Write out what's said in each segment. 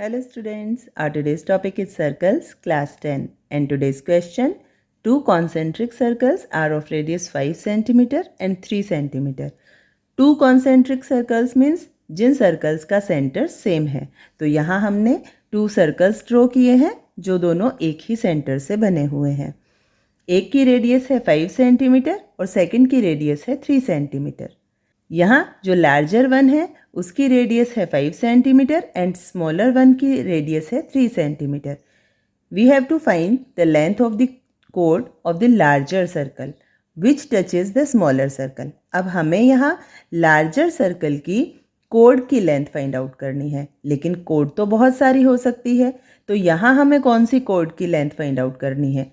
Hello students, our today's topic is circles, class 10, and today's question, two concentric circles are of radius 5 cm and 3 cm. Two concentric circles means Jin circles का centre same है, तो यहाँ हमने to circles draw किए हैं जो दोनों एक ही सेंटर से बने हुए हैं। एक की रेडियस है 5 सेंटीमीटर और सेकंड की रेडियस है 3 सेंटीमीटर। यहाँ जो लार्जर वन है उसकी रेडियस है 5 सेंटीमीटर एंड स्मॉलर वन की रेडियस है 3 centimetre. We have to find the length of the कोड of the larger circle which touches the smaller circle. अब हमें यहाँ लार्जर सर्कल की कोड की लेंथ फाइंड आउट करनी है, लेकिन कोड तो बहुत सारी हो सकती है, तो यहाँ हमें कौन सी कोड की लेंथ फाइंड आउट करनी है?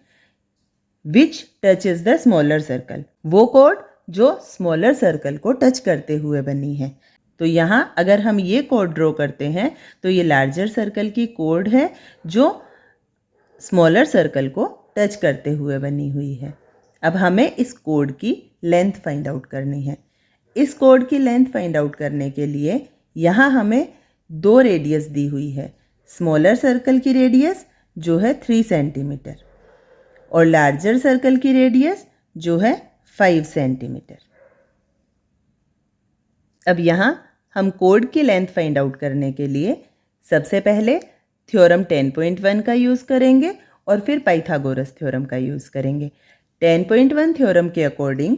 विच टचेज द स्मॉलर सर्कल, वो कोड जो स्मॉलर सर्कल को टच करते हुए बनी है। तो यहाँ अगर हम ये कोड ड्रॉ करते हैं तो ये लार्जर सर्कल की कोड है जो स्मॉलर सर्कल को टच करते हुए बनी हुई है। अब हमें इस कोड की लेंथ फाइंड आउट करनी है। इस कोड की लेंथ फाइंड आउट करने के लिए यहाँ हमें दो रेडियस दी हुई है। स्मॉलर सर्कल की रेडियस जो है 3 सेंटीमीटर और लार्जर सर्कल की रेडियस जो है 5 सेंटीमीटर। अब यहाँ हम कोड की लेंथ फाइंड आउट करने के लिए सबसे पहले थ्योरम 10.1 का यूज़ करेंगे और फिर पाइथागोरस थ्योरम का यूज़ करेंगे। 10.1 थ्योरम के अकॉर्डिंग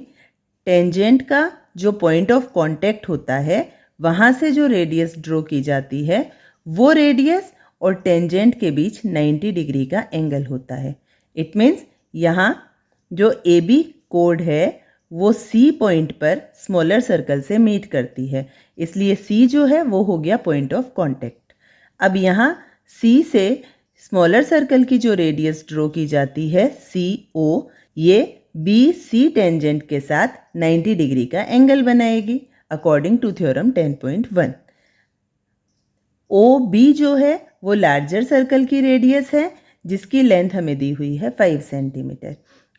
टेंजेंट का जो पॉइंट ऑफ कांटेक्ट होता है वहाँ से जो रेडियस ड्रॉ की जाती है वो रेडियस और टेंजेंट के बीच 90 डिग्री का एंगल होता है। इट मीन्स यहाँ जो ए बी कोड है वो सी पॉइंट पर स्मॉलर सर्कल से मीट करती है, इसलिए सी जो है वो हो गया पॉइंट ऑफ कांटेक्ट। अब यहाँ सी से स्मॉलर सर्कल की जो रेडियस ड्रॉ की जाती है सी ओ, ये बी सी टेंजेंट के साथ 90 डिग्री का एंगल बनाएगी according to theorem 10.1। O B जो है वो लार्जर सर्कल की रेडियस है जिसकी लेंथ हमें दी हुई है 5 सेंटीमीटर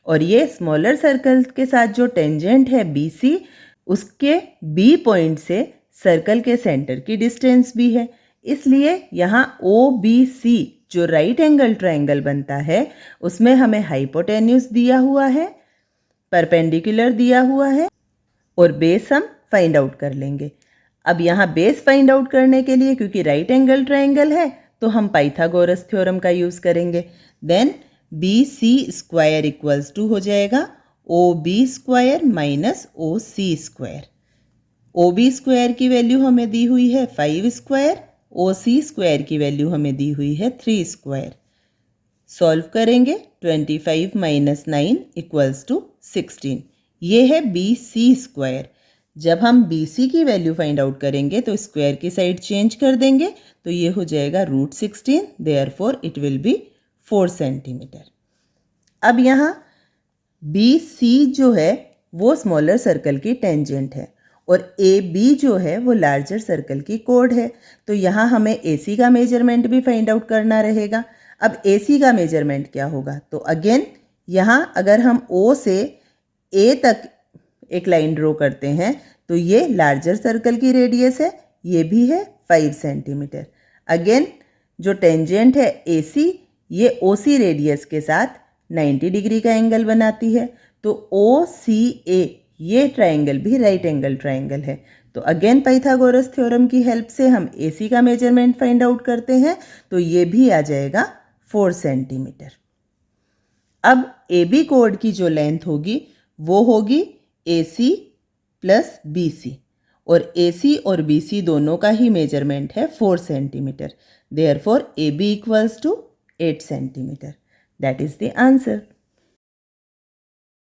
और ये स्मॉलर सर्कल के साथ जो टेंजेंट है बी सी, उसके बी पॉइंट से सर्कल के सेंटर की डिस्टेंस भी है, इसलिए यहाँ ओ बी सी जो राइट एंगल ट्रायंगल बनता है उसमें हमें हाइपोटेन्यूस दिया हुआ है, परपेंडिकुलर दिया हुआ है और बेस हम फाइंड आउट कर लेंगे। अब यहाँ बेस फाइंड आउट करने के लिए क्योंकि राइट एंगल ट्रायंगल है तो हम पाइथागोरस थ्योरम का यूज़ करेंगे। Then B C square equals to हो जाएगा O B square minus O C square. O B square की वैल्यू हमें दी हुई है 5 स्क्वायर, ओ सी स्क्वायर की वैल्यू हमें दी हुई है 3 स्क्वायर। सॉल्व करेंगे 25 माइनस 9 इक्वल्स टू 16। ये है बी सी स्क्वायर। जब हम बी सी की वैल्यू फाइंड आउट करेंगे तो स्क्वायर की साइड चेंज कर देंगे तो ये हो जाएगा √16, therefore it will be 4 centimetre. अब यहाँ बी सी जो है वो स्मॉलर सर्कल की टेंजेंट है और ए बी जो है वो लार्जर सर्कल की कोड है, तो यहाँ हमें ए सी का मेजरमेंट भी फाइंड आउट करना रहेगा। अब ए सी का मेजरमेंट क्या होगा? तो अगेन यहाँ अगर हम ओ से ए तक एक लाइन ड्रॉ करते हैं तो ये लार्जर सर्कल की रेडियस है, ये भी है 5 सेंटीमीटर। अगेन जो टेंजेंट है ए सी, ये ओ सी रेडियस के साथ 90 डिग्री का एंगल बनाती है, तो ओ सी ए ये ट्रायंगल भी राइट एंगल ट्रायंगल है। तो अगेन पाइथागोरस थ्योरम की हेल्प से हम ए सी का मेजरमेंट फाइंड आउट करते हैं तो ये भी आ जाएगा 4 सेंटीमीटर। अब ए बी कोड की जो लेंथ होगी वो होगी ए सी प्लस बी सी और ए सी और बी सी दोनों का ही मेजरमेंट है 4 centimetre. Therefore A B equals to 8 centimetre. That is the answer.